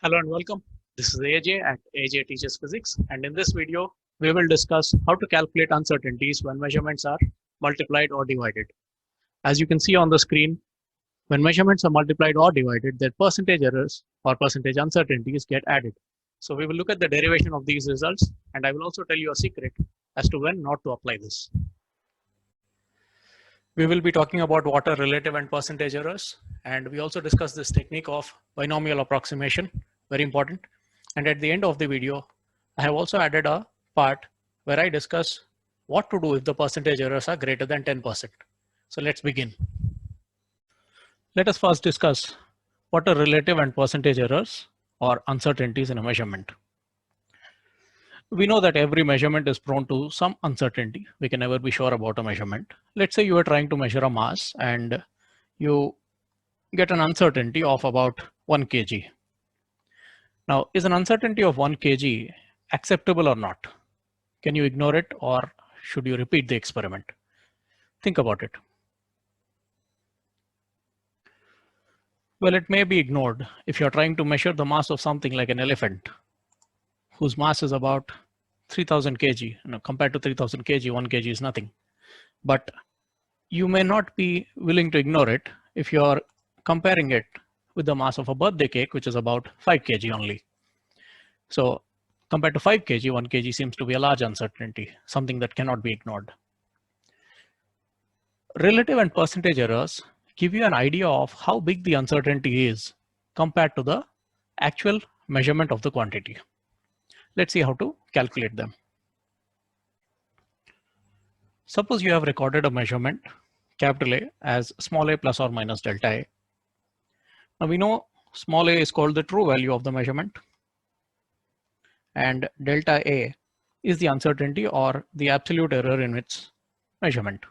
Hello and welcome. This is AJ at AJ Teaches Physics, and in this video, we will discuss how to calculate uncertainties when measurements are multiplied or divided. As you can see on the screen, when measurements are multiplied or divided, their percentage errors or percentage uncertainties get added. So we will look at the derivation of these results, and I will also tell you a secret as to when not to apply this. We will be talking about what are relative and percentage errors, and we also discuss this technique of binomial approximation, very important. And at the end of the video, I have also added a part where I discuss what to do if the percentage errors are greater than 10%. So let's begin. Let us first discuss what are relative and percentage errors or uncertainties in a measurement. We know that every measurement is prone to some uncertainty. We can never be sure about a measurement. Let's say you are trying to measure a mass and you get an uncertainty of about 1 kg. Now, is an uncertainty of 1 kg acceptable or not? Can you ignore it, or should you repeat the experiment? Think about it. Well, it may be ignored if you're trying to measure the mass of something like an elephant, whose mass is about 3000 kg. Compared to 3000 kg, 1 kg is nothing. But you may not be willing to ignore it if you're comparing it with the mass of a birthday cake, which is about 5 kg only. So compared to 5 kg, 1 kg seems to be a large uncertainty, something that cannot be ignored. Relative and percentage errors give you an idea of how big the uncertainty is compared to the actual measurement of the quantity. Let's see how to calculate them. Suppose you have recorded a measurement, capital A, as small a plus or minus delta A. Now we know small a is called the true value of the measurement, and delta A is the uncertainty or the absolute error in its measurement.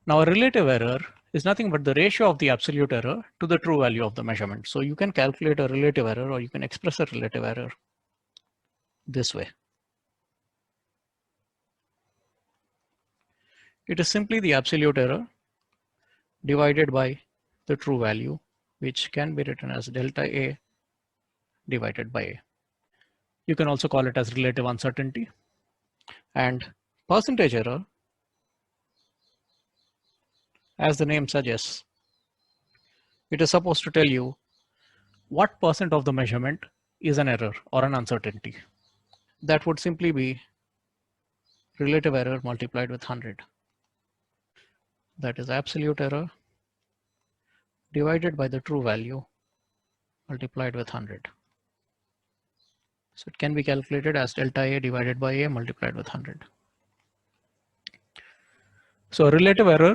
Now a relative error is nothing but the ratio of the absolute error to the true value of the measurement. So you can calculate a relative error, or you can express a relative error this way. It is simply the absolute error divided by the true value, which can be written as delta A divided by A. You can also call it as relative uncertainty. And percentage error, as the name suggests, it is supposed to tell you what percent of the measurement is an error or an uncertainty. That would simply be relative error multiplied with 100. That is absolute error divided by the true value multiplied with 100. So it can be calculated as delta A divided by A multiplied with 100. So a relative error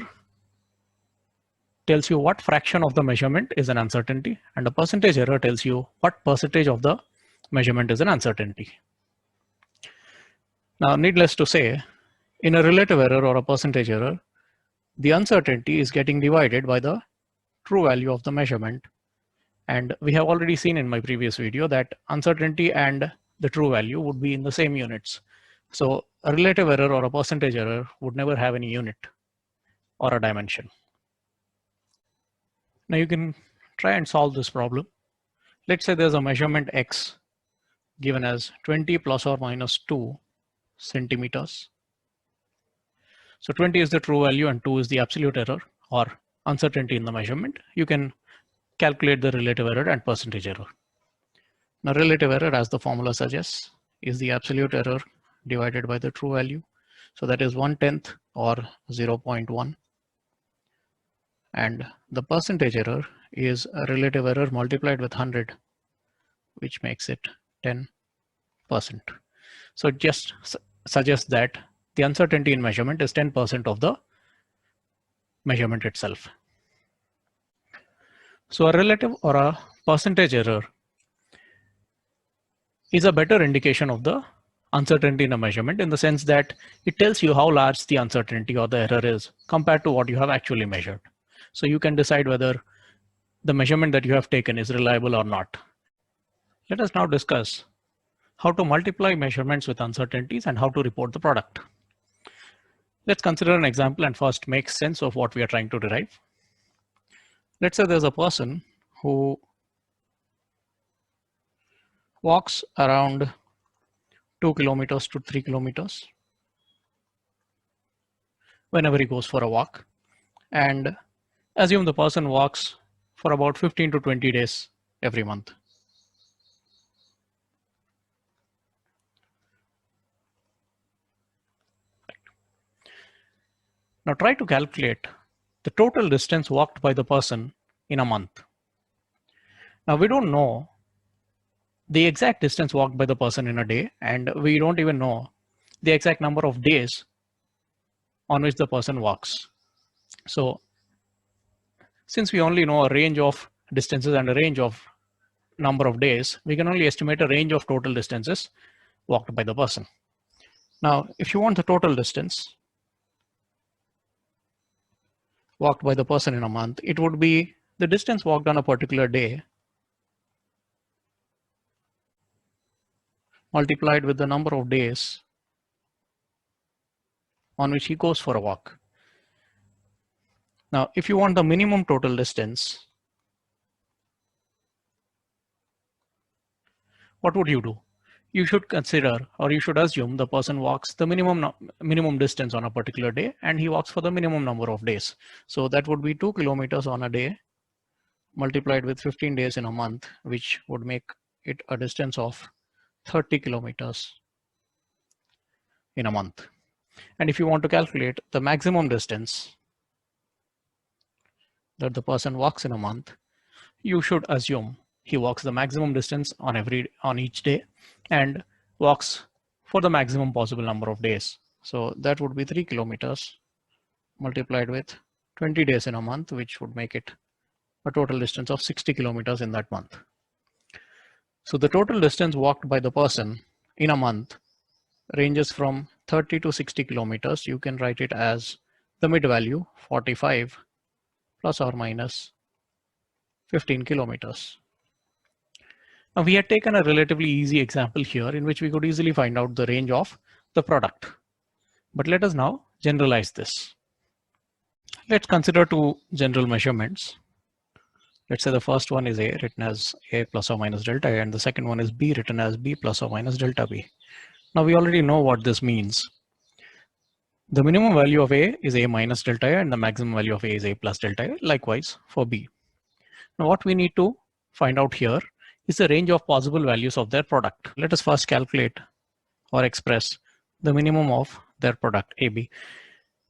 tells you what fraction of the measurement is an uncertainty, and a percentage error tells you what percentage of the measurement is an uncertainty. Now, needless to say, in a relative error or a percentage error, the uncertainty is getting divided by the true value of the measurement. And we have already seen in my previous video that uncertainty and the true value would be in the same units. So a relative error or a percentage error would never have any unit or a dimension. Now you can try and solve this problem. Let's say there's a measurement X given as 20 plus or minus 2 centimeters. So 20 is the true value and 2 is the absolute error or uncertainty in the measurement. You can calculate the relative error and percentage error. Now relative error, as the formula suggests, is the absolute error divided by the true value. So that is 1/10 or 0.1. And the percentage error is a relative error multiplied with 100, which makes it 10%. So it just suggests that the uncertainty in measurement is 10% of the measurement itself. So a relative or a percentage error is a better indication of the uncertainty in a measurement, in the sense that it tells you how large the uncertainty or the error is compared to what you have actually measured. So you can decide whether the measurement that you have taken is reliable or not. Let us now discuss how to multiply measurements with uncertainties and how to report the product. Let's consider an example and first make sense of what we are trying to derive. Let's say there's a person who walks around 2 kilometers to 3 kilometers whenever he goes for a walk, and assume the person walks for about 15 to 20 days every month. Now try to calculate the total distance walked by the person in a month. Now we don't know the exact distance walked by the person in a day, and we don't even know the exact number of days on which the person walks. So since we only know a range of distances and a range of number of days, we can only estimate a range of total distances walked by the person. Now, if you want the total distance walked by the person in a month, it would be the distance walked on a particular day multiplied with the number of days on which he goes for a walk. Now, if you want the minimum total distance, what would you do? You should consider, or you should assume, the person walks the minimum distance on a particular day, and he walks for the minimum number of days. So that would be 2 kilometers on a day multiplied with 15 days in a month, which would make it a distance of 30 kilometers in a month. And if you want to calculate the maximum distance that the person walks in a month, you should assume he walks the maximum distance on each day and walks for the maximum possible number of days. So that would be 3 kilometers multiplied with 20 days in a month, which would make it a total distance of 60 kilometers in that month. So the total distance walked by the person in a month ranges from 30 to 60 kilometers. You can write it as the mid value 45 plus or minus 15 kilometers. Now we had taken a relatively easy example here in which we could easily find out the range of the product. But let us now generalize this. Let's consider two general measurements. Let's say the first one is A, written as A plus or minus delta A, and the second one is B, written as B plus or minus delta B. Now we already know what this means. The minimum value of A is A minus delta A, and the maximum value of A is A plus delta A, likewise for B. Now what we need to find out here is the range of possible values of their product. Let us first calculate or express the minimum of their product AB.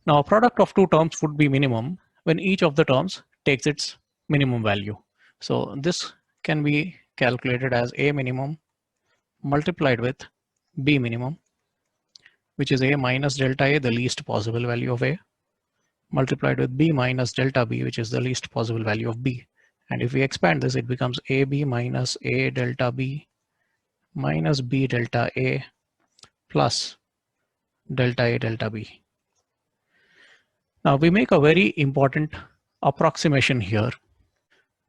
Now a product of two terms would be minimum when each of the terms takes its minimum value. So this can be calculated as A minimum multiplied with B minimum, which is A minus delta A, the least possible value of A, multiplied with B minus delta B, which is the least possible value of B. And if we expand this, it becomes AB minus A delta B minus B delta A plus delta A delta B. Now we make a very important approximation here.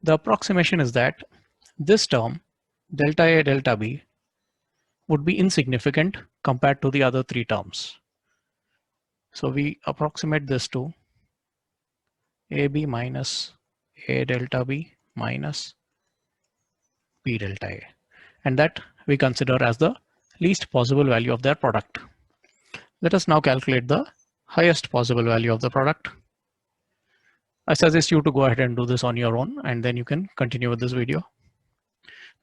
The approximation is that this term, delta A delta B, would be insignificant compared to the other three terms. So we approximate this to AB minus A delta B minus B delta A. And that we consider as the least possible value of their product. Let us now calculate the highest possible value of the product. I suggest you to go ahead and do this on your own, and then you can continue with this video.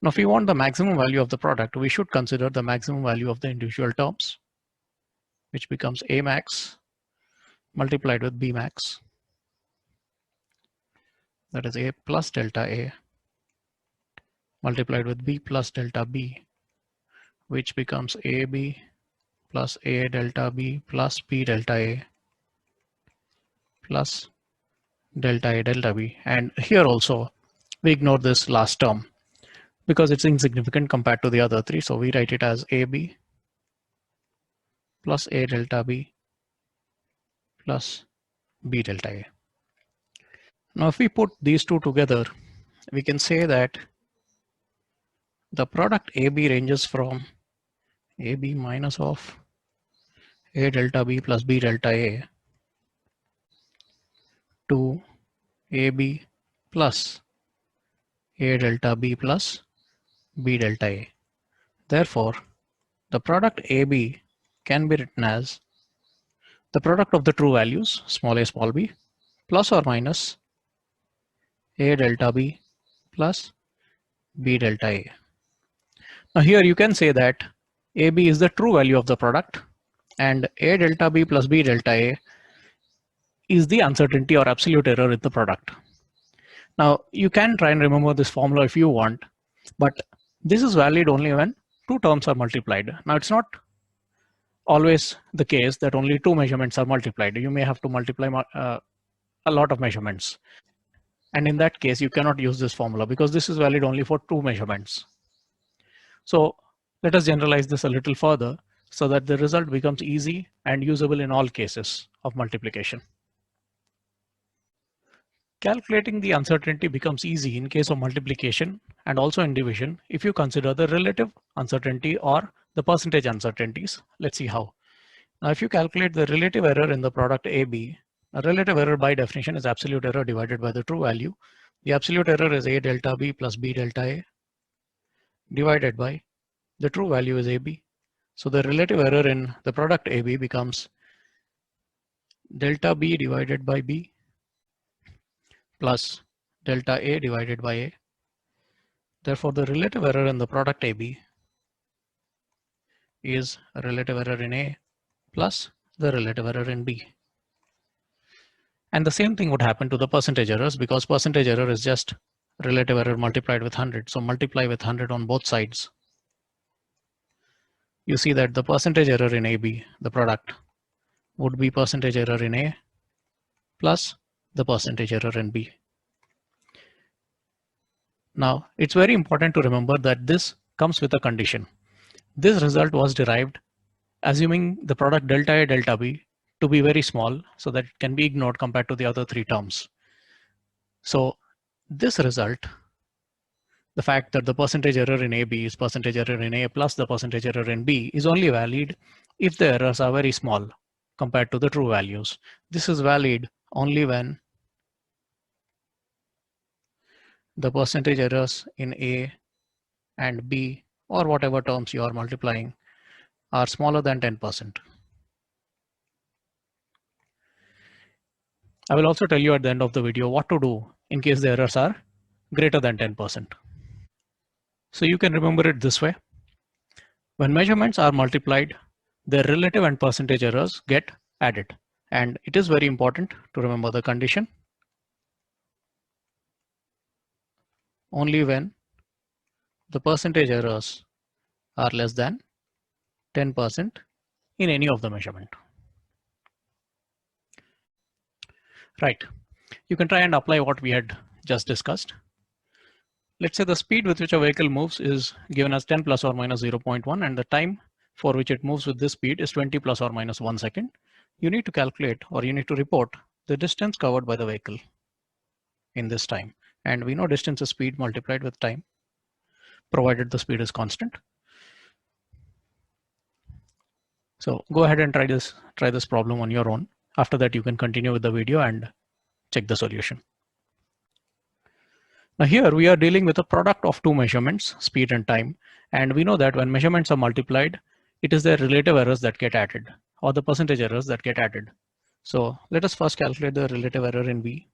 Now, if we want the maximum value of the product, we should consider the maximum value of the individual terms, which becomes A max multiplied with B max. That is A plus delta A multiplied with B plus delta B, which becomes AB plus A delta B plus B delta A plus delta A delta B. And here also, we ignore this last term because it's insignificant compared to the other three. So we write it as AB plus A delta B plus B delta A. Now, if we put these two together, we can say that the product AB ranges from AB minus of A delta B plus B delta A to AB plus A delta B plus B delta A. Therefore, the product AB can be written as the product of the true values, small a, small b, plus or minus a delta b plus b delta a. Now here you can say that AB is the true value of the product and a delta b plus b delta a is the uncertainty or absolute error in the product. Now you can try and remember this formula if you want, but this is valid only when two terms are multiplied. Now it's not always the case that only two measurements are multiplied. You may have to multiply a lot of measurements. And in that case, you cannot use this formula because this is valid only for two measurements. So let us generalize this a little further so that the result becomes easy and usable in all cases of multiplication. Calculating the uncertainty becomes easy in case of multiplication and also in division if you consider the relative uncertainty or the percentage uncertainties. Let's see how. Now, if you calculate the relative error in the product AB, a relative error by definition is absolute error divided by the true value. The absolute error is A delta B plus B delta A divided by the true value is AB. So the relative error in the product AB becomes delta B divided by B plus delta A divided by A. Therefore, the relative error in the product AB is a relative error in A plus the relative error in B. And the same thing would happen to the percentage errors because percentage error is just relative error multiplied with 100. So multiply with 100 on both sides. You see that the percentage error in AB, the product, would be percentage error in A plus the percentage error in B. Now, it's very important to remember that this comes with a condition. This result was derived assuming the product delta A delta B to be very small so that it can be ignored compared to the other three terms. So this result, the fact that the percentage error in AB is percentage error in A plus the percentage error in B is only valid if the errors are very small compared to the true values. This is valid only when the percentage errors in A and B or whatever terms you are multiplying are smaller than 10%. I will also tell you at the end of the video what to do in case the errors are greater than 10%. So you can remember it this way. When measurements are multiplied, their relative and percentage errors get added. And it is very important to remember the condition. Only when the percentage errors are less than 10% in any of the measurement. Right. You can try and apply what we had just discussed. Let's say the speed with which a vehicle moves is given as 10 plus or minus 0.1 and the time for which it moves with this speed is 20 plus or minus 1 second. You need to calculate or you need to report the distance covered by the vehicle in this time. And we know distance is speed multiplied with time, provided the speed is constant. So go ahead and try this problem on your own. After that, you can continue with the video and check the solution. Now here we are dealing with a product of two measurements, speed and time. And we know that when measurements are multiplied, it is their relative errors that get added or the percentage errors that get added. So let us first calculate the relative error in B.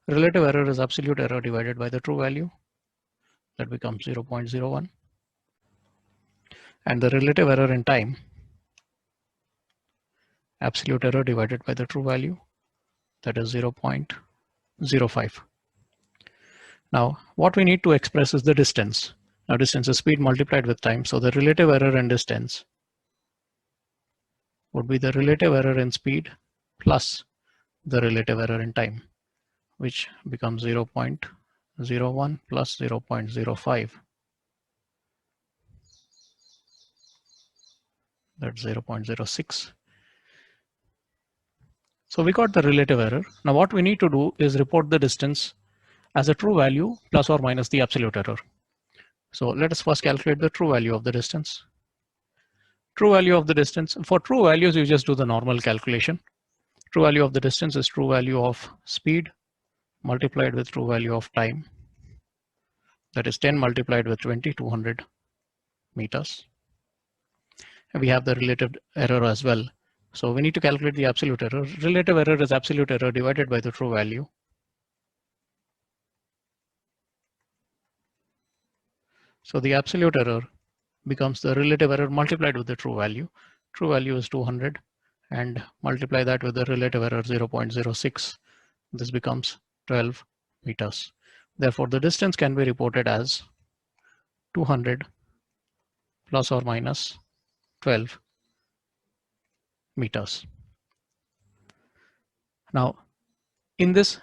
Relative error is absolute error divided by the true value. That becomes 0.01. And the relative error in time, absolute error divided by the true value, that is 0.05. Now, what we need to express is the distance. Now, distance is speed multiplied with time. So the relative error in distance would be the relative error in speed plus the relative error in time, which becomes 0.01 plus 0.05. That's 0.06. So we got the relative error. Now what we need to do is report the distance as a true value plus or minus the absolute error. So let us first calculate the true value of the distance. True value of the distance. For true values, you just do the normal calculation. True value of the distance is true value of speed multiplied with true value of time. That is 10 multiplied with 20, 200 meters. And we have the relative error as well. So we need to calculate the absolute error. Relative error is absolute error divided by the true value. So the absolute error becomes the relative error multiplied with the true value. True value is 200 and multiply that with the relative error 0.06. This becomes 12 meters. Therefore, the distance can be reported as 200 plus or minus 12 meters. Now, in this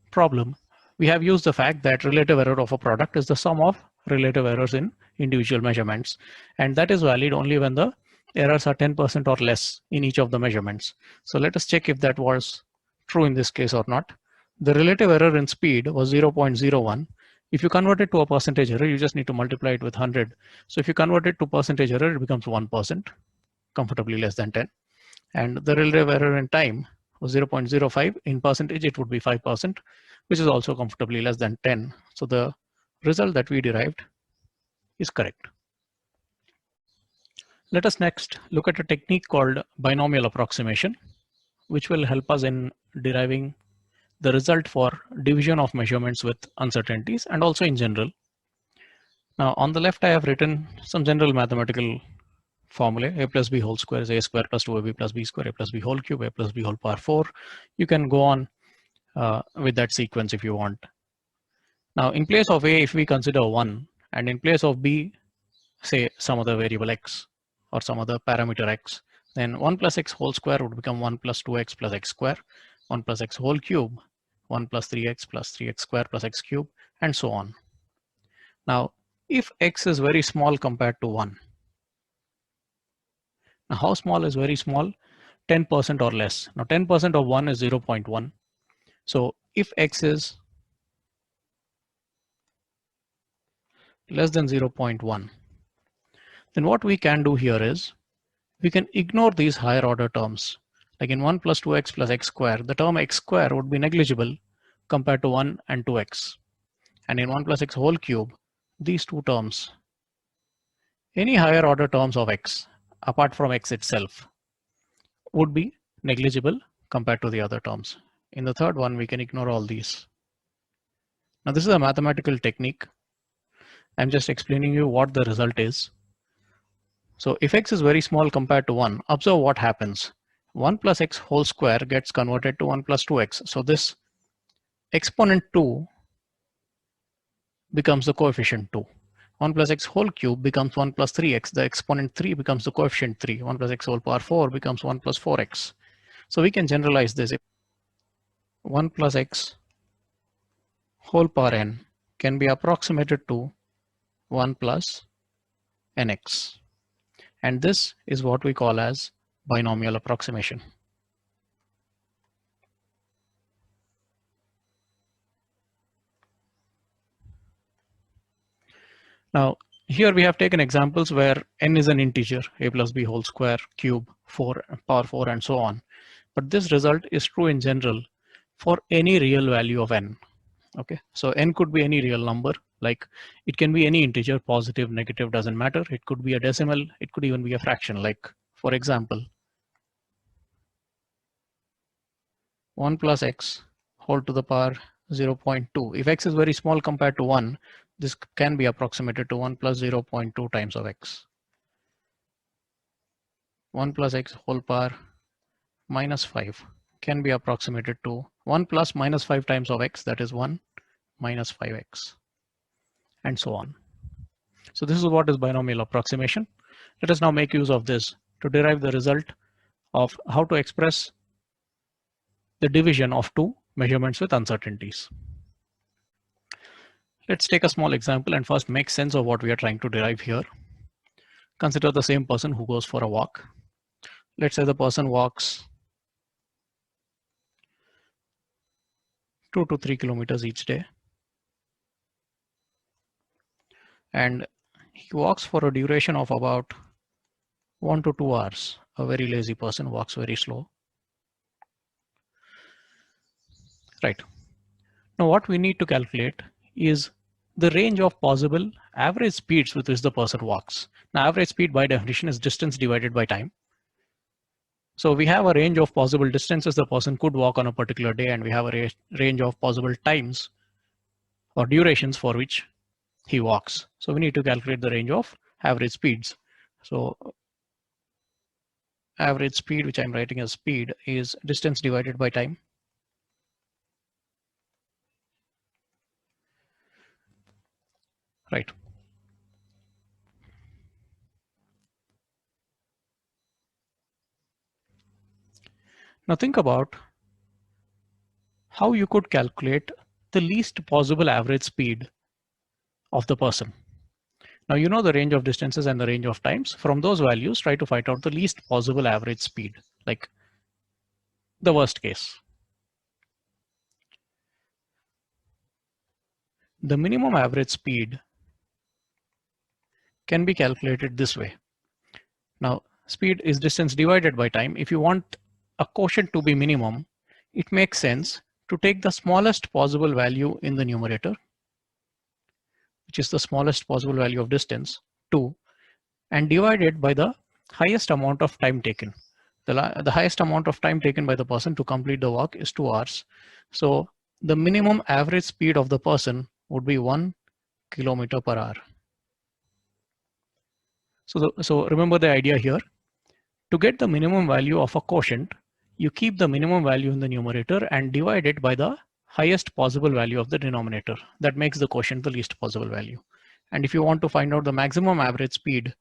problem, we have used the fact that relative error of a product is the sum of relative errors in individual measurements. And that is valid only when the errors are 10% or less in each of the measurements. So let us check if that was true in this case or not. The relative error in speed was 0.01. If you convert it to a percentage error, you just need to multiply it with 100. So if you convert it to percentage error, it becomes 1%, comfortably less than 10. And the relative error in time was 0.05. In percentage, it would be 5%, which is also comfortably less than 10. So the result that we derived is correct. Let us next look at a technique called binomial approximation, which will help us in deriving the result for division of measurements with uncertainties and also in general. Now on the left, I have written some general mathematical formula. A plus b whole square is a square plus 2ab plus b square, a plus b whole cube, a plus b whole power 4. You can go on with that sequence if you want. Now in place of a, if we consider 1, and in place of b, say some other variable x or some other parameter x, then 1 plus x whole square would become 1 plus 2x plus x square, 1 plus x whole cube, 1 plus 3x plus 3x square plus x cube, and so on. Now, if x is very small compared to 1, now how small is very small? 10% or less. Now 10% of 1 is 0.1. So if x is less than 0.1, then what we can do here is we can ignore these higher order terms. Like in 1 plus 2x plus x square, the term x square would be negligible compared to 1 and 2x. And in 1 plus x whole cube, these two terms, any higher order terms of x apart from x itself would be negligible compared to the other terms. In the third one, we can ignore all these. Now this is a mathematical technique. I'm just explaining you what the result is. So if x is very small compared to 1, observe what happens. 1 plus x whole square gets converted to 1 plus 2x. So this exponent 2 becomes the coefficient 2. 1 plus x whole cube becomes 1 plus 3x. The exponent 3 becomes the coefficient 3. 1 plus x whole power 4 becomes 1 plus 4x. So we can generalize this. 1 plus x whole power n can be approximated to 1 plus nx. And this is what we call as binomial approximation. Now, here we have taken examples where n is an integer, a plus b whole square, cube, 4, power 4, and so on. But this result is true in general for any real value of n. Okay, so n could be any real number, like it can be any integer, positive, negative, doesn't matter. It could be a decimal, it could even be a fraction, like for example, 1 plus x whole to the power 0.2. If x is very small compared to 1, this can be approximated to 1 plus 0.2 times of x. 1 plus x whole power minus 5 can be approximated to 1 plus minus 5 times of x, that is 1 minus 5x, and so on. So this is what is binomial approximation. Let us now make use of this to derive the result of how to express the division of two measurements with uncertainties. Let's take a small example and first make sense of what we are trying to derive here. Consider the same person who goes for a walk. Let's say the person walks 2 to 3 kilometers each day. And he walks for a duration of about 1 to 2 hours. A very lazy person walks very slow. Right. Now what we need to calculate is the range of possible average speeds with which the person walks. Now, average speed by definition is distance divided by time. So we have a range of possible distances the person could walk on a particular day, and we have a range of possible times or durations for which he walks. So we need to calculate the range of average speeds. So average speed, which I'm writing as speed, is distance divided by time. Right. Now think about how you could calculate the least possible average speed of the person. Now you know the range of distances and the range of times. From those values, try to find out the least possible average speed, like the worst case. The minimum average speed can be calculated this way. Now, speed is distance divided by time. If you want a quotient to be minimum, it makes sense to take the smallest possible value in the numerator, which is the smallest possible value of distance, 2, and divide it by the highest amount of time taken. The highest amount of time taken by the person to complete the walk is 2 hours. So the minimum average speed of the person would be 1 kilometer per hour. So remember the idea here. To get the minimum value of a quotient, you keep the minimum value in the numerator and divide it by the highest possible value of the denominator. That makes the quotient the least possible value. And if you want to find out the maximum average speed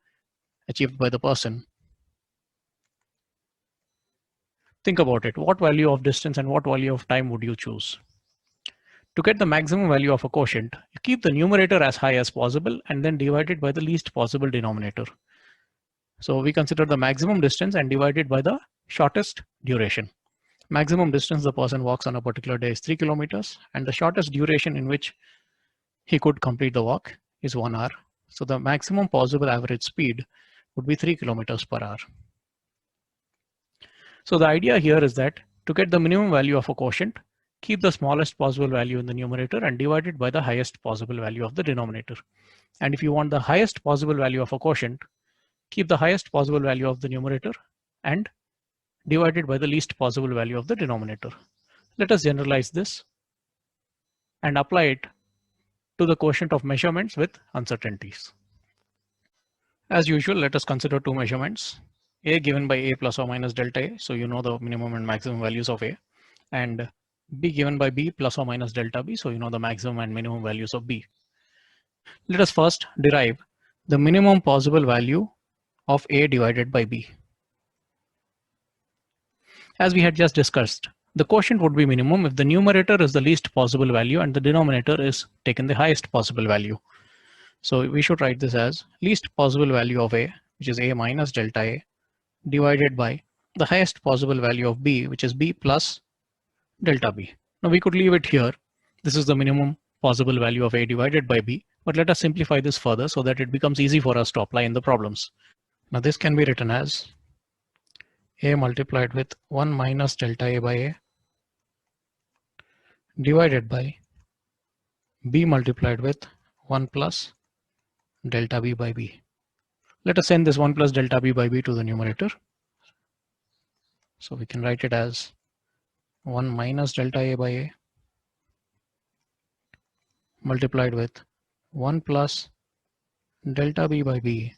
achieved by the person, think about it. What value of distance and what value of time would you choose? To get the maximum value of a quotient, you keep the numerator as high as possible and then divide it by the least possible denominator. So we consider the maximum distance and divide it by the shortest duration. Maximum distance the person walks on a particular day is 3 kilometers, and the shortest duration in which he could complete the walk is 1 hour. So the maximum possible average speed would be 3 kilometers per hour. So the idea here is that to get the minimum value of a quotient, keep the smallest possible value in the numerator and divide it by the highest possible value of the denominator. And if you want the highest possible value of a quotient, keep the highest possible value of the numerator and divide it by the least possible value of the denominator. Let us generalize this and apply it to the quotient of measurements with uncertainties. As usual, let us consider two measurements. A given by A plus or minus delta A, so you know the minimum and maximum values of A, and B given by B plus or minus delta B, so you know the maximum and minimum values of B. Let us first derive the minimum possible value of A divided by B. As we had just discussed, the quotient would be minimum if the numerator is the least possible value and the denominator is taken the highest possible value. So we should write this as least possible value of A, which is A minus delta A, divided by the highest possible value of B, which is B plus delta B. Now we could leave it here. This is the minimum possible value of A divided by B, but let us simplify this further so that it becomes easy for us to apply in the problems. Now this can be written as A multiplied with 1 minus delta A by A divided by B multiplied with 1 plus delta B by B. Let us send this 1 plus delta B by B to the numerator. So we can write it as 1 minus delta A by A multiplied with 1 plus delta B by B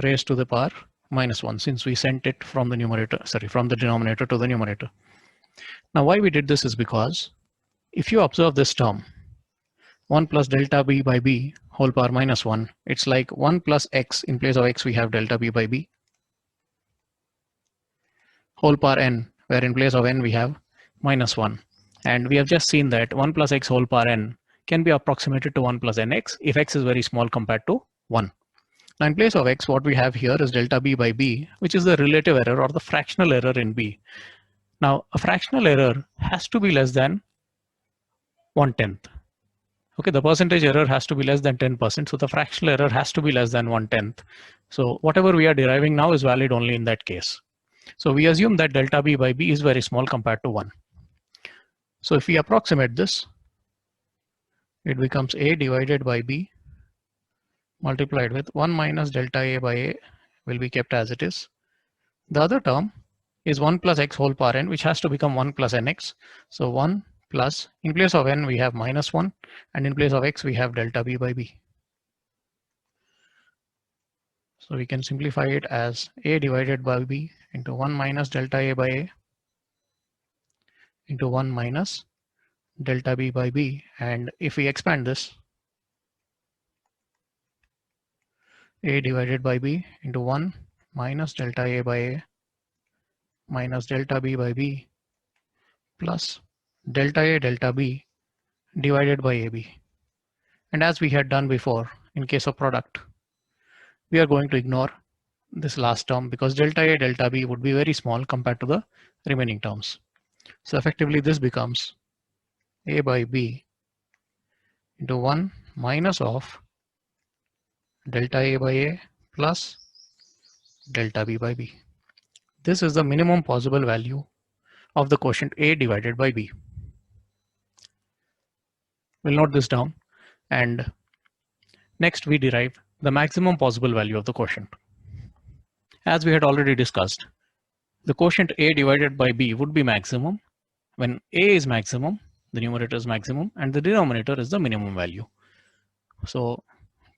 raised to the power minus 1, since we sent it from the denominator to the numerator. Now why we did this is because if you observe this term, 1 plus delta B by B whole power minus 1, it's like 1 plus x. In place of x we have delta B by B whole power n, where in place of n we have minus 1. And we have just seen that 1 plus x whole power n can be approximated to 1 plus nx if x is very small compared to 1. Now in place of x, what we have here is delta B by B, which is the relative error or the fractional error in B. Now a fractional error has to be less than 1/10. Okay, the percentage error has to be less than 10%, so the fractional error has to be less than 1/10. So whatever we are deriving now is valid only in that case. So we assume that delta B by B is very small compared to 1. So if we approximate this, it becomes A divided by B multiplied with 1 minus delta A by A will be kept as it is. The other term is 1 plus x whole power n, which has to become 1 plus nx. So 1 plus, in place of n we have minus 1, and in place of x we have delta b by b. So we can simplify it as A divided by B into 1 minus delta A by A into 1 minus delta B by B. And if we expand this, A divided by B into 1 minus delta A by A minus delta B by B plus delta A delta B divided by AB. And as we had done before in case of product, we are going to ignore this last term because delta A delta B would be very small compared to the remaining terms. So effectively this becomes A by B into 1 minus of delta A by A plus delta B by B. This is the minimum possible value of the quotient A divided by B. We'll note this down, and next we derive the maximum possible value of the quotient. As we had already discussed, the quotient A divided by B would be maximum when A is maximum, the numerator is maximum, and the denominator is the minimum value. So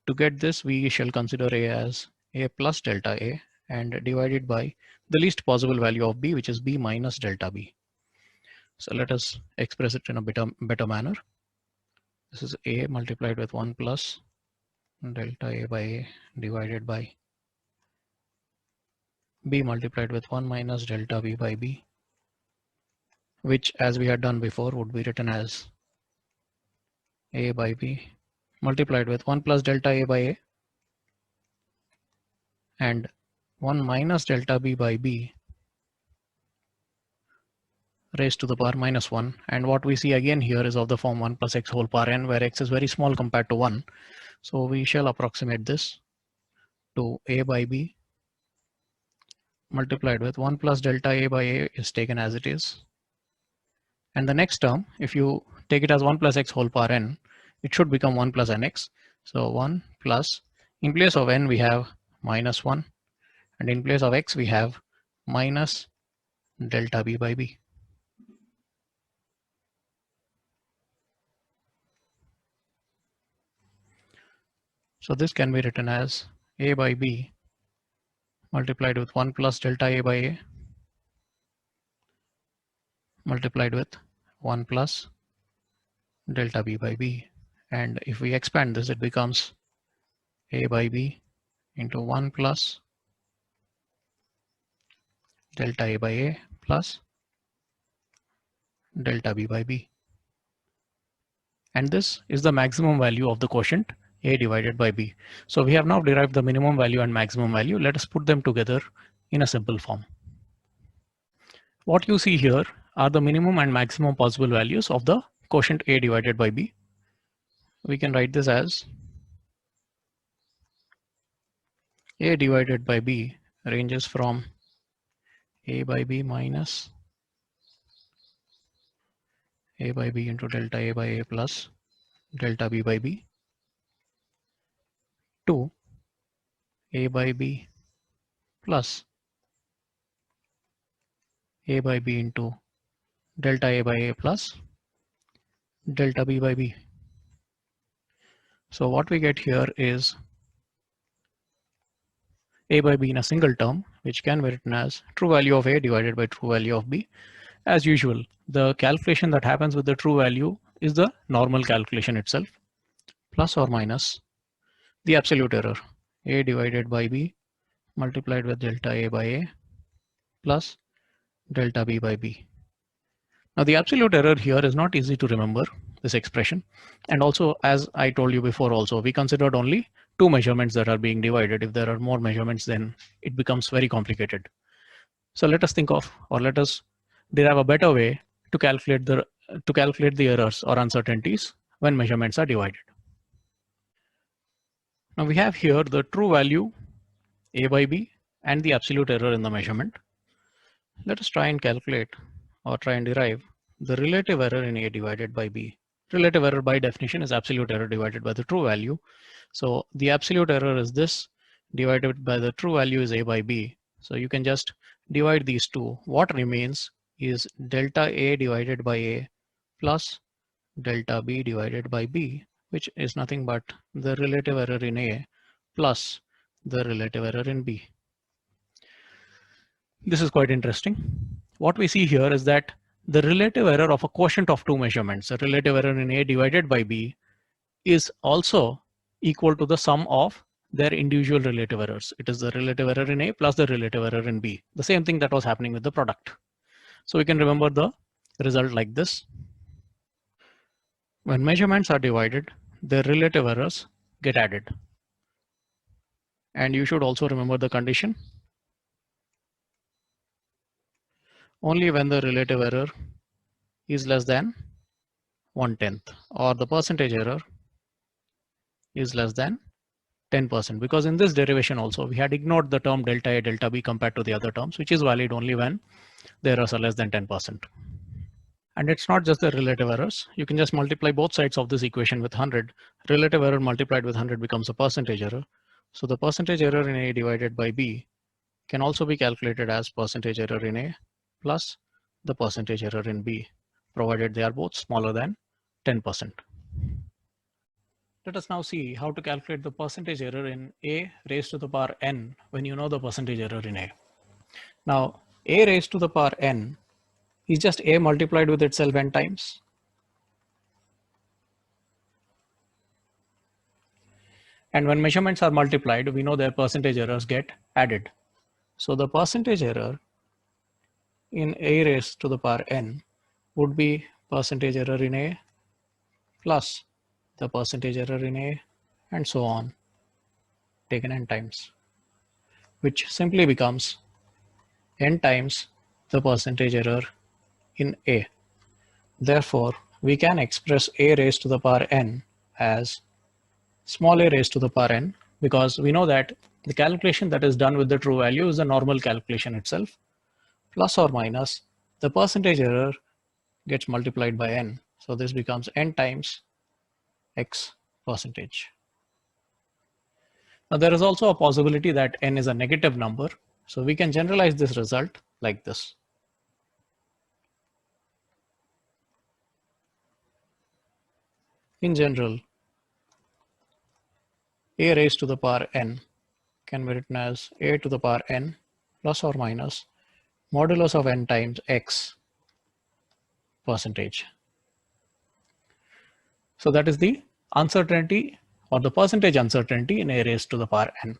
to get this, we shall consider A as A plus delta A and divide it by the least possible value of B, which is B minus delta B. So let us express it in a better manner. This is A multiplied with 1 plus delta A by A divided by B multiplied with 1 minus delta B by B, which as we had done before would be written as A by B multiplied with 1 plus delta A by A and 1 minus delta B by B raised to the power minus 1. And what we see again here is of the form 1 plus x whole power n, where x is very small compared to 1. So we shall approximate this to A by B multiplied with 1 plus delta A by A is taken as it is. And the next term, if you take it as 1 plus x whole power n, it should become 1 plus nx. So 1 plus, in place of n we have minus 1, and in place of x we have minus delta B by B. So this can be written as A by B multiplied with 1 plus delta A by A multiplied with 1 plus delta B by B. And if we expand this, it becomes A by B into 1 plus delta A by A plus delta B by B. And this is the maximum value of the quotient A divided by B. So we have now derived the minimum value and maximum value. Let us put them together in a simple form. What you see here are the minimum and maximum possible values of the quotient A divided by B. We can write this as A divided by B ranges from A by B minus A by B into delta A by A plus delta B by B to A by B plus A by B into delta A by A plus delta B by B. So what we get here is A by B in a single term, which can be written as true value of A divided by true value of B. As usual, the calculation that happens with the true value is the normal calculation itself, plus or minus the absolute error, A divided by B multiplied with delta A by A plus delta B by B. Now the absolute error here is not easy to remember, this expression. And also, as I told you before also, we considered only two measurements that are being divided. If there are more measurements, then it becomes very complicated. So let us think of, or let us derive a better way to calculate the errors or uncertainties when measurements are divided. Now we have here the true value A by B and the absolute error in the measurement. Let us try and calculate or try and derive the relative error in A divided by B. Relative error by definition is absolute error divided by the true value. So the absolute error is this divided by the true value is a by b. So you can just divide these two. What remains is delta a divided by a plus delta b divided by b, which is nothing but the relative error in a plus the relative error in b. This is quite interesting. What we see here is that the relative error of a quotient of two measurements, the relative error in a divided by b, is also equal to the sum of their individual relative errors. It is the relative error in a plus the relative error in b. The same thing that was happening with the product. So we can remember the result like this. When measurements are divided, their relative errors get added. And you should also remember the condition. Only when the relative error is less than 1/10 or the percentage error is less than 10%, because in this derivation also we had ignored the term delta A delta B compared to the other terms, which is valid only when the errors are less than 10%. And it's not just the relative errors. You can just multiply both sides of this equation with 100. Relative error multiplied with 100 becomes a percentage error. So the percentage error in A divided by B can also be calculated as percentage error in A plus the percentage error in B, provided they are both smaller than 10%. Let us now see how to calculate the percentage error in A raised to the power n when you know the percentage error in A. Now, A raised to the power n is just A multiplied with itself n times. And when measurements are multiplied, we know their percentage errors get added. So the percentage error in A raised to the power n would be percentage error in A plus the percentage error in A and so on, taken n times, which simply becomes n times the percentage error in A. Therefore, we can express A raised to the power n as small a raised to the power n, because we know that the calculation that is done with the true value is the normal calculation itself, plus or minus the percentage error gets multiplied by n. So this becomes n times x percentage. Now there is also a possibility that n is a negative number. So we can generalize this result like this. In general, a raised to the power n can be written as a to the power n plus or minus modulus of n times x percentage. So that is the uncertainty or the percentage uncertainty in a raised to the power n.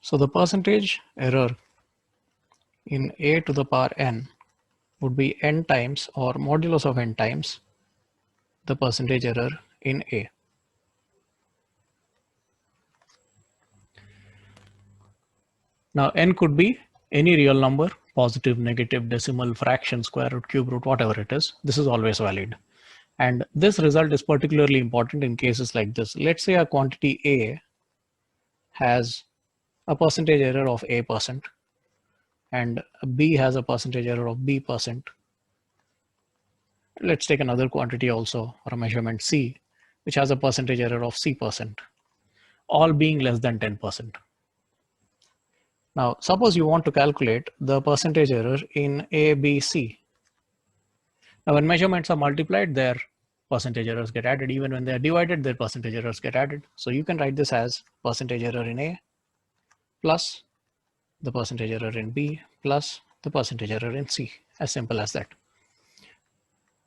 So the percentage error in a to the power n would be n times or modulus of n times the percentage error in a. Now n could be any real number, positive, negative, decimal, fraction, square root, cube root, whatever it is. This is always valid. And this result is particularly important in cases like this. Let's say a quantity A has a percentage error of A% and B has a percentage error of B%. Let's take another quantity also, or a measurement C, which has a percentage error of C%, all being less than 10%. Now, suppose you want to calculate the percentage error in A, B, C. Now, when measurements are multiplied, their percentage errors get added. Even when they are divided, their percentage errors get added. So you can write this as percentage error in A plus the percentage error in B plus the percentage error in C. As simple as that.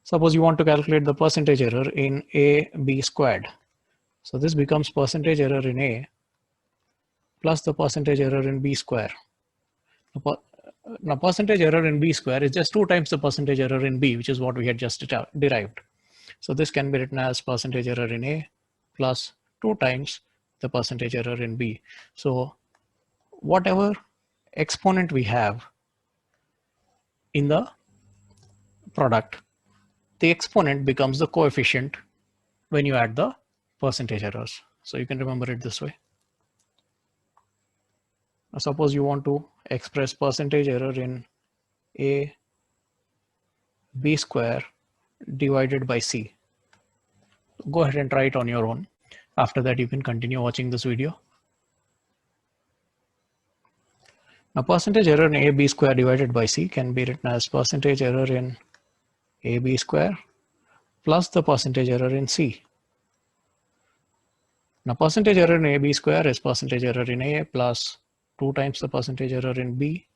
Suppose you want to calculate the percentage error in A, B squared. So this becomes percentage error in A plus the percentage error in B square. Now percentage error in B square is just 2 times the percentage error in B, which is what we had just derived. So this can be written as percentage error in A plus 2 times the percentage error in B. So whatever exponent we have in the product, the exponent becomes the coefficient when you add the percentage errors. So you can remember it this way. Now suppose you want to express percentage error in A B square divided by C. Go ahead and try it on your own. After that, you can continue watching this video. Now, percentage error in AB square divided by C can be written as percentage error in AB square plus the percentage error in C. Now, percentage error in AB square is percentage error in A plus 2 times the percentage error in B,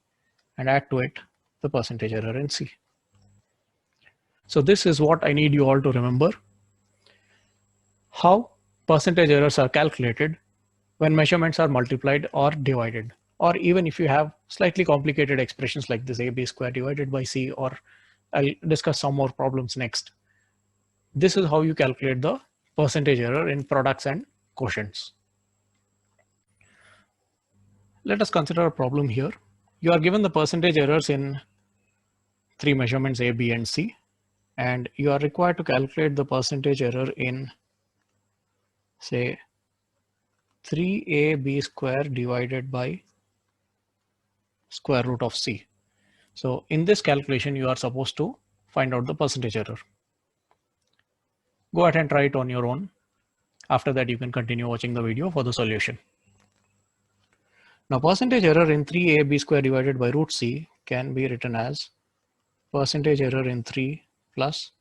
and add to it the percentage error in C. So this is what I need you all to remember: how percentage errors are calculated when measurements are multiplied or divided, or even if you have slightly complicated expressions like this AB square divided by C, or I'll discuss some more problems next. This is how you calculate the percentage error in products and quotients. Let us consider a problem here. You are given the percentage errors in 3 measurements A, B, and C, and you are required to calculate the percentage error in, say, 3AB square divided by square root of C. So in this calculation, you are supposed to find out the percentage error. Go ahead and try it on your own. After that, you can continue watching the video for the solution. Now, percentage error in 3AB square divided by root C can be written as percentage error in 3 plus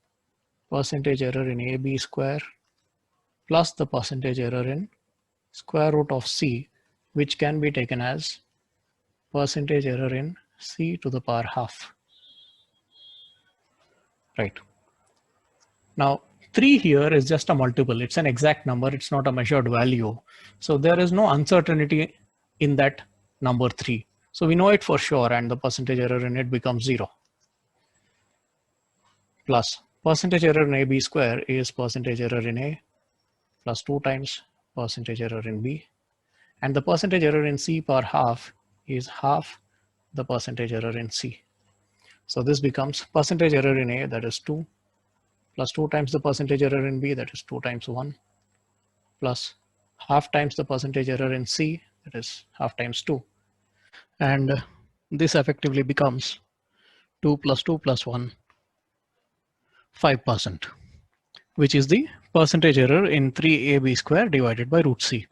percentage error in AB square plus the percentage error in square root of C, which can be taken as percentage error in C to the power half. Right. Now, 3 here is just a multiple. It's an exact number. It's not a measured value. So there is no uncertainty in that number 3. So we know it for sure, and the percentage error in it becomes 0. Plus percentage error in AB square is percentage error in A plus 2 times percentage error in B. And the percentage error in C power half is half the percentage error in C. So this becomes percentage error in A, that is 2, plus 2 times the percentage error in B, that is 2 times 1, plus half times the percentage error in C, that is half times 2. And this effectively becomes 2 plus 2 plus 1, 5%, which is the percentage error in 3AB square divided by root C.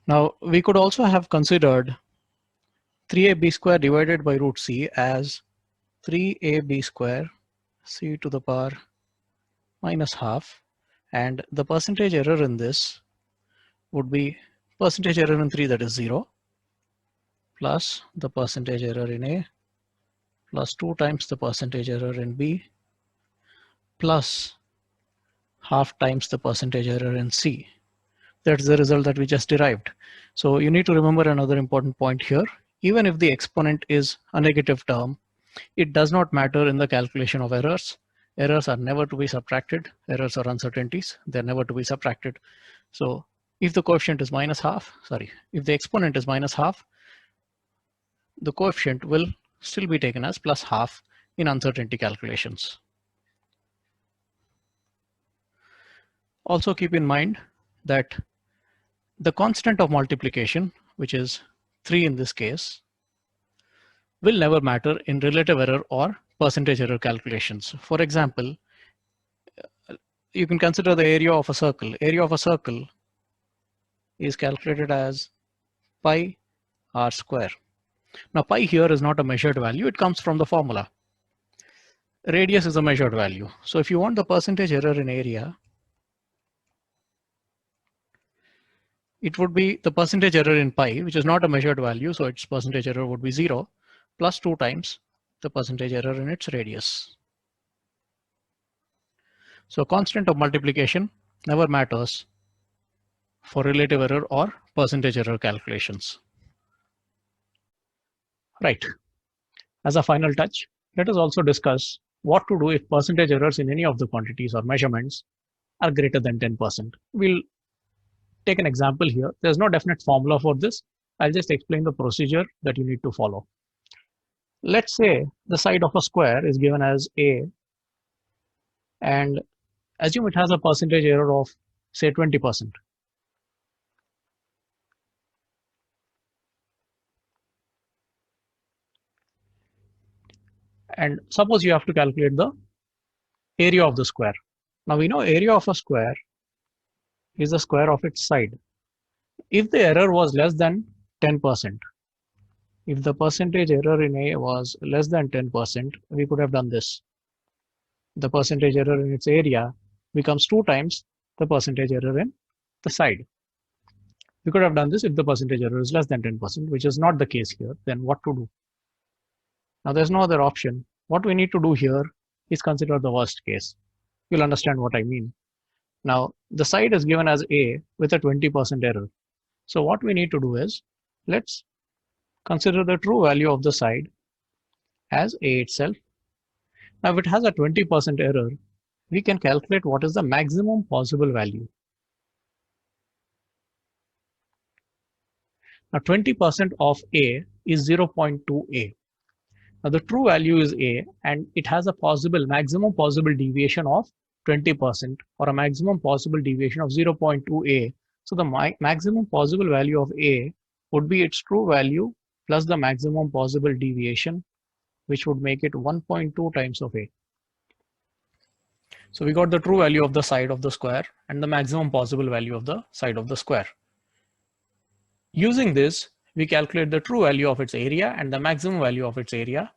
Now, we could also have considered 3AB square divided by root C as 3AB square C to the power minus half, and the percentage error in this would be percentage error in 3, that is 0, plus the percentage error in A, plus 2 times the percentage error in B, plus half times the percentage error in C. That's the result that we just derived. So you need to remember another important point here. Even if the exponent is a negative term, it does not matter in the calculation of errors. Errors are never to be subtracted. Errors are uncertainties. They're never to be subtracted. So if the coefficient is minus half, if the exponent is minus half, the coefficient will still be taken as plus half in uncertainty calculations. Also keep in mind that the constant of multiplication, which is 3 in this case, will never matter in relative error or percentage error calculations. For example, you can consider the area of a circle. Area of a circle is calculated as pi r square. Now, pi here is not a measured value. It comes from the formula. Radius is a measured value. So if you want the percentage error in area, it would be the percentage error in pi, which is not a measured value. So its percentage error would be 0 plus 2 times the percentage error in its radius. So constant of multiplication never matters for relative error or percentage error calculations. Right. As a final touch, let us also discuss what to do if percentage errors in any of the quantities or measurements are greater than 10%. We'll take an example here. There's no definite formula for this. I'll just explain the procedure that you need to follow. Let's say the side of a square is given as A, and assume it has a percentage error of, say, 20%. And suppose you have to calculate the area of the square. Now we know area of a square is the square of its side. If the error was less than 10%, if the percentage error in A was less than 10%, we could have done this. The percentage error in its area becomes 2 times the percentage error in the side. We could have done this if the percentage error is less than 10%, which is not the case here. Then what to do? Now there's no other option. What we need to do here is consider the worst case. You'll understand what I mean. Now the side is given as A with a 20% error. So what we need to do is, let's consider the true value of the side as A itself. Now if it has a 20% error, we can calculate what is the maximum possible value. Now 20% of A is 0.2A. Now the true value is A and it has a maximum possible deviation of 20% or a maximum possible deviation of 0.2A. So the maximum possible value of A would be its true value plus the maximum possible deviation, which would make it 1.2 times of A. So we got the true value of the side of the square and the maximum possible value of the side of the square. Using this, we calculate the true value of its area and the maximum value of its area,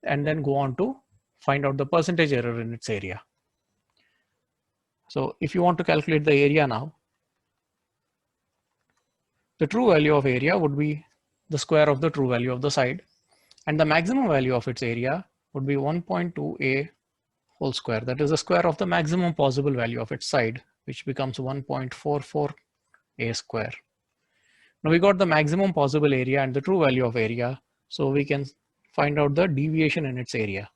and then go on to find out the percentage error in its area. So if you want to calculate the area now, the true value of area would be the square of the true value of the side, and the maximum value of its area would be 1.2A whole square. That is the square of the maximum possible value of its side, which becomes 1.44A square. Now we got the maximum possible area and the true value of area, so we can find out the deviation in its area.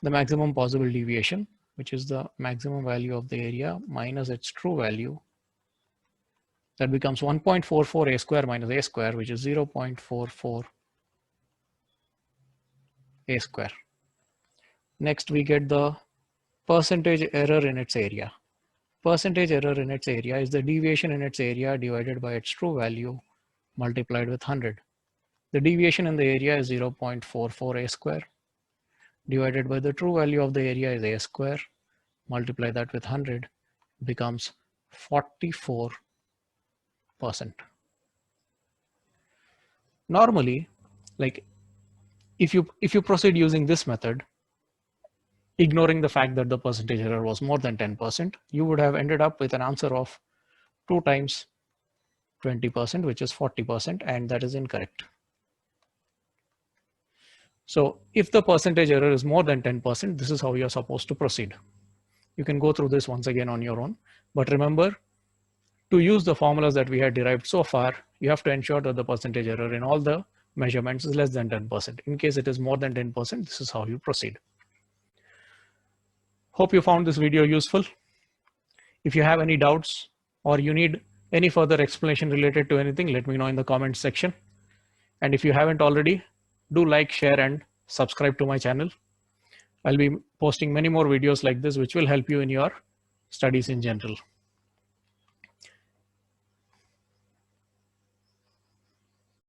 The maximum possible deviation, which is the maximum value of the area minus its true value, that becomes 1.44A square minus A square, which is 0.44A square. Next we get the percentage error in its area. Percentage error in its area is the deviation in its area divided by its true value multiplied with 100. The deviation in the area is 0.44A square divided by the true value of the area is A square. Multiply that with 100, becomes 44%. Normally, like if you proceed using this method, ignoring the fact that the percentage error was more than 10%, you would have ended up with an answer of 2 times 20%, which is 40%, and that is incorrect. So if the percentage error is more than 10%, this is how you're supposed to proceed. You can go through this once again on your own, but remember, to use the formulas that we had derived so far, you have to ensure that the percentage error in all the measurements is less than 10%. In case it is more than 10%, this is how you proceed. Hope you found this video useful. If you have any doubts or you need any further explanation related to anything, let me know in the comments section. And if you haven't already, do like, share, and subscribe to my channel. I'll be posting many more videos like this, which will help you in your studies in general.